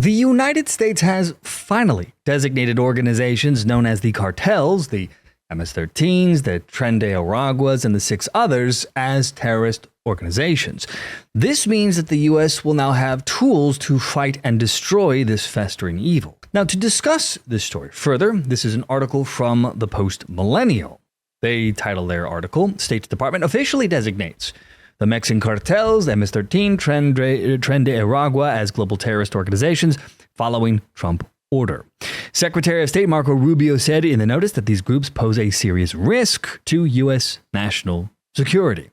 The United States has finally designated organizations known as the Cartels, the MS-13s, the Tren de Araguas, and the 6 others as terrorist organizations. This means that the U.S. will now have tools to fight and destroy this festering evil. Now, to discuss this story further, this is an article from the Post-Millennial. They title their article, State Department officially designates the Mexican cartels, MS-13, Tren de Aragua as global terrorist organizations following Trump order. Secretary of State Marco Rubio said in the notice that these groups pose a serious risk to U.S. national security.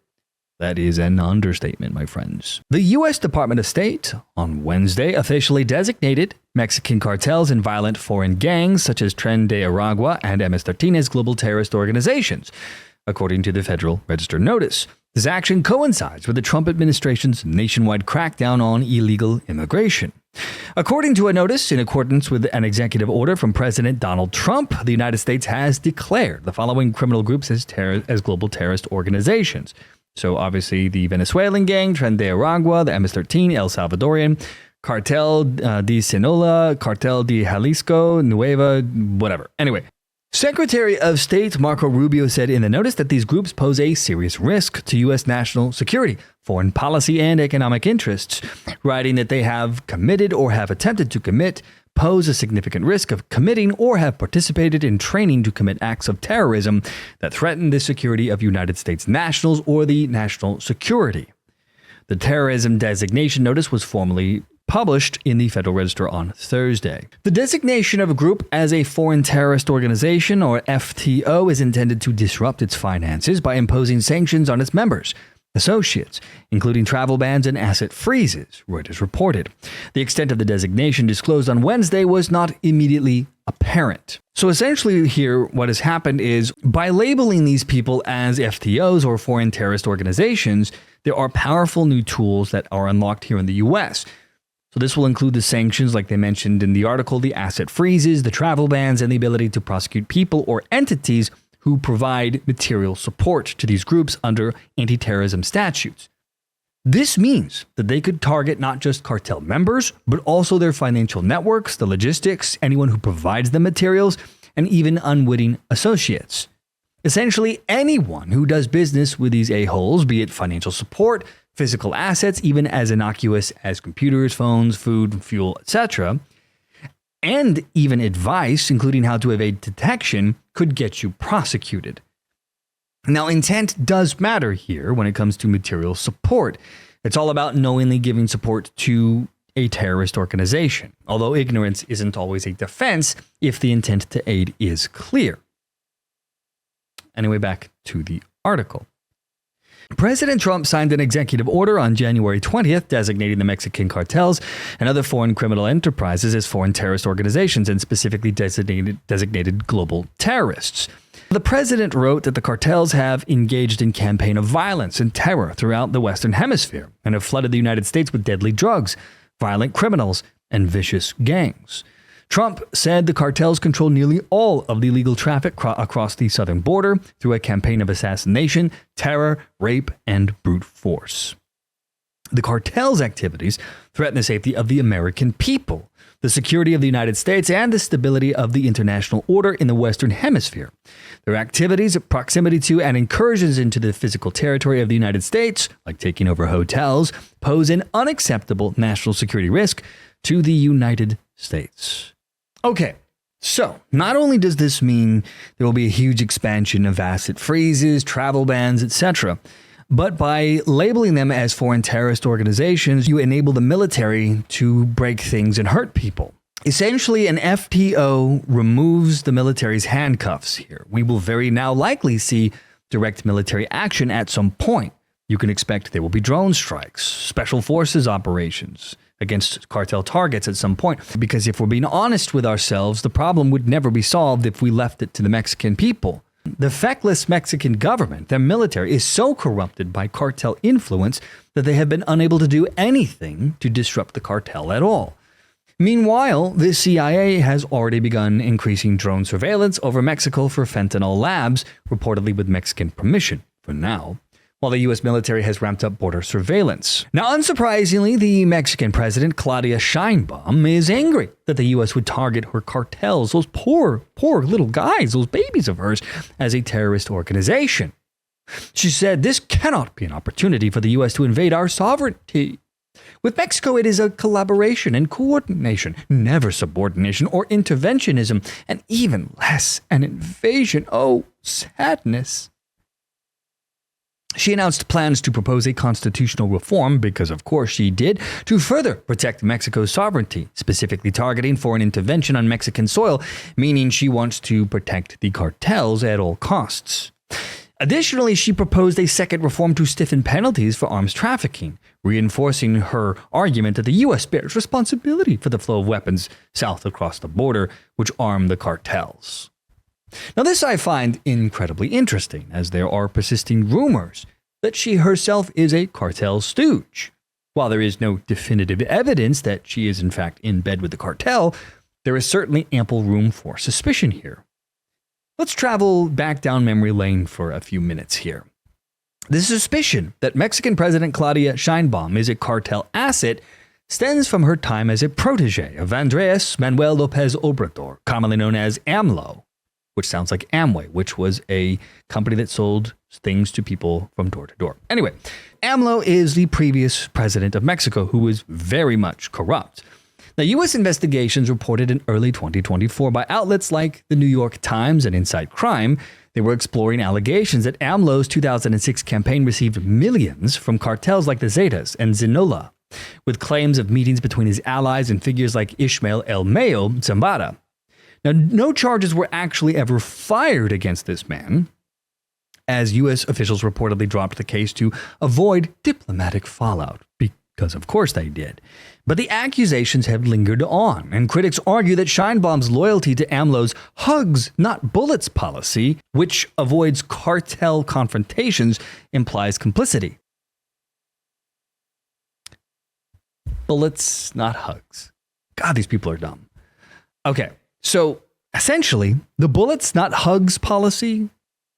That is an understatement, my friends. The U.S. Department of State on Wednesday officially designated Mexican cartels and violent foreign gangs such as Tren de Aragua and MS-13 as global terrorist organizations, according to the Federal Register notice. This action coincides with the Trump administration's nationwide crackdown on illegal immigration. According to a notice, in accordance with an executive order from President Donald Trump, the United States has declared the following criminal groups as global terrorist organizations. So obviously the Venezuelan gang, Tren de Aragua, the MS-13, El Salvadorian, Cartel de Sinaloa, Cartel de Jalisco, Nueva, whatever. Anyway, Secretary of State Marco Rubio said in the notice that these groups pose a serious risk to U.S. national security, foreign policy, and economic interests, writing that they have committed or have attempted to commit, pose a significant risk of committing or have participated in training to commit acts of terrorism that threaten the security of United States nationals or the national security. The terrorism designation notice was formally published in the Federal Register on Thursday. The designation of a group as a foreign terrorist organization, or FTO, is intended to disrupt its finances by imposing sanctions on its members, associates, including travel bans and asset freezes, Reuters reported. The extent of the designation disclosed on Wednesday was not immediately apparent. So essentially here, what has happened is, by labeling these people as FTOs or foreign terrorist organizations, there are powerful new tools that are unlocked here in the U.S., So this will include the sanctions, like they mentioned in the article, the asset freezes, the travel bans, and the ability to prosecute people or entities who provide material support to these groups under anti-terrorism statutes. This means that they could target not just cartel members, but also their financial networks, the logistics, anyone who provides the materials, and even unwitting associates. Essentially, anyone who does business with these a-holes, be it financial support, physical assets, even as innocuous as computers, phones, food, fuel, etc., and even advice, including how to evade detection, could get you prosecuted. Now, intent does matter here when it comes to material support. It's all about knowingly giving support to a terrorist organization, although ignorance isn't always a defense if the intent to aid is clear. Anyway, back to the article. President Trump signed an executive order on January 20th designating the Mexican cartels and other foreign criminal enterprises as foreign terrorist organizations and specifically designated global terrorists. The president wrote that the cartels have engaged in campaign of violence and terror throughout the Western Hemisphere and have flooded the United States with deadly drugs, violent criminals, and vicious gangs. Trump said the cartels control nearly all of the illegal traffic across the southern border through a campaign of assassination, terror, rape, and brute force. The cartels' activities threaten the safety of the American people, the security of the United States, and the stability of the international order in the Western Hemisphere. Their activities, proximity to, and incursions into the physical territory of the United States, like taking over hotels, pose an unacceptable national security risk to the United States. Okay, so not only does this mean there will be a huge expansion of asset freezes, travel bans, etc., but by labeling them as foreign terrorist organizations, you enable the military to break things and hurt people. Essentially, an FTO removes the military's handcuffs here. We will very now likely see direct military action at some point. You can expect there will be drone strikes, special forces operations against cartel targets at some point. Because if we're being honest with ourselves, the problem would never be solved if we left it to the Mexican people. The feckless Mexican government, their military, is so corrupted by cartel influence that they have been unable to do anything to disrupt the cartel at all. Meanwhile, the CIA has already begun increasing drone surveillance over Mexico for fentanyl labs, reportedly with Mexican permission, for now, while the U.S. military has ramped up border surveillance. Now, unsurprisingly, the Mexican president, Claudia Sheinbaum, is angry that the U.S. would target her cartels, those poor little guys, those babies of hers, as a terrorist organization. She said, "This cannot be an opportunity for the U.S. to invade our sovereignty. With Mexico, it is a collaboration and coordination, never subordination or interventionism, and even less an invasion. Oh, sadness." She announced plans to propose a constitutional reform, because of course she did, to further protect Mexico's sovereignty, specifically targeting foreign intervention on Mexican soil, meaning she wants to protect the cartels at all costs. Additionally, she proposed a second reform to stiffen penalties for arms trafficking, reinforcing her argument that the U.S. bears responsibility for the flow of weapons south across the border, which arm the cartels. Now, this I find incredibly interesting, as there are persisting rumors that she herself is a cartel stooge. While there is no definitive evidence that she is in fact in bed with the cartel, there is certainly ample room for suspicion here. Let's travel back down memory lane for a few minutes here. The suspicion that Mexican President Claudia Sheinbaum is a cartel asset stems from her time as a protege of Andrés Manuel López Obrador, commonly known as AMLO, which sounds like Amway, which was a company that sold things to people from door to door. Anyway, AMLO is the previous president of Mexico, who was very much corrupt. Now, U.S. investigations reported in early 2024 by outlets like the New York Times and Inside Crime, they were exploring allegations that AMLO's 2006 campaign received millions from cartels like the Zetas and Sinaloa, with claims of meetings between his allies and figures like Ishmael El Mayo Zambada. Now, no charges were actually ever fired against this man, as U.S. officials reportedly dropped the case to avoid diplomatic fallout, because of course they did. But the accusations have lingered on, and critics argue that Sheinbaum's loyalty to AMLO's hugs, not bullets policy, which avoids cartel confrontations, implies complicity. Bullets, not hugs. God, these people are dumb. Okay. So essentially, the bullets, not hugs policy,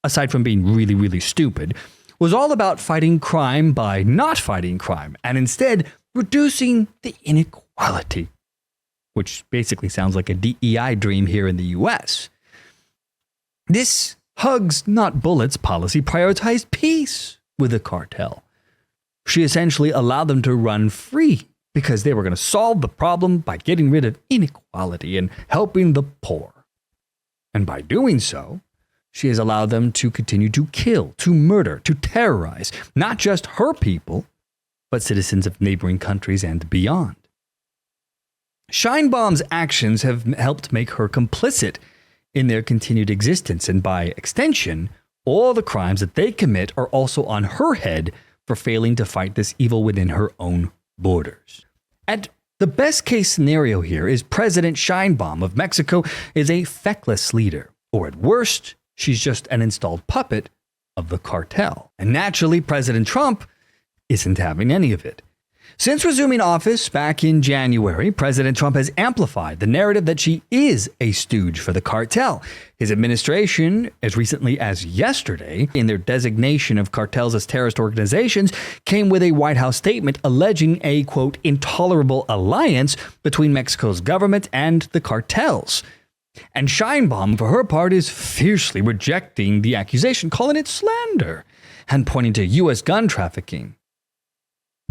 aside from being really, really stupid, was all about fighting crime by not fighting crime and instead reducing the inequality, which basically sounds like a DEI dream here in the US. This hugs, not bullets policy prioritized peace with the cartel. She essentially allowed them to run free because they were going to solve the problem by getting rid of inequality and helping the poor. And by doing so, she has allowed them to continue to kill, to murder, to terrorize, not just her people, but citizens of neighboring countries and beyond. Sheinbaum's actions have helped make her complicit in their continued existence, and by extension, all the crimes that they commit are also on her head for failing to fight this evil within her own borders. And the best case scenario here is President Sheinbaum of Mexico is a feckless leader, or at worst, she's just an installed puppet of the cartel. And naturally, President Trump isn't having any of it. Since resuming office back in January, President Trump has amplified the narrative that she is a stooge for the cartel. His administration, as recently as yesterday, in their designation of cartels as terrorist organizations, came with a White House statement alleging a, quote, intolerable alliance between Mexico's government and the cartels. And Sheinbaum, for her part, is fiercely rejecting the accusation, calling it slander, and pointing to U.S. gun trafficking.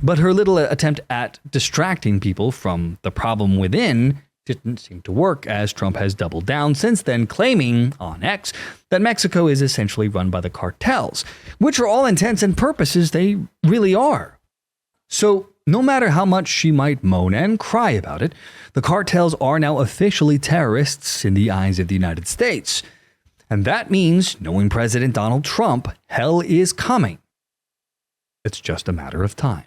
But her little attempt at distracting people from the problem within didn't seem to work, as Trump has doubled down since then, claiming on X that Mexico is essentially run by the cartels, which for all intents and purposes they really are. So no matter how much she might moan and cry about it, the cartels are now officially terrorists in the eyes of the United States. And that means, knowing President Donald Trump, hell is coming. It's just a matter of time.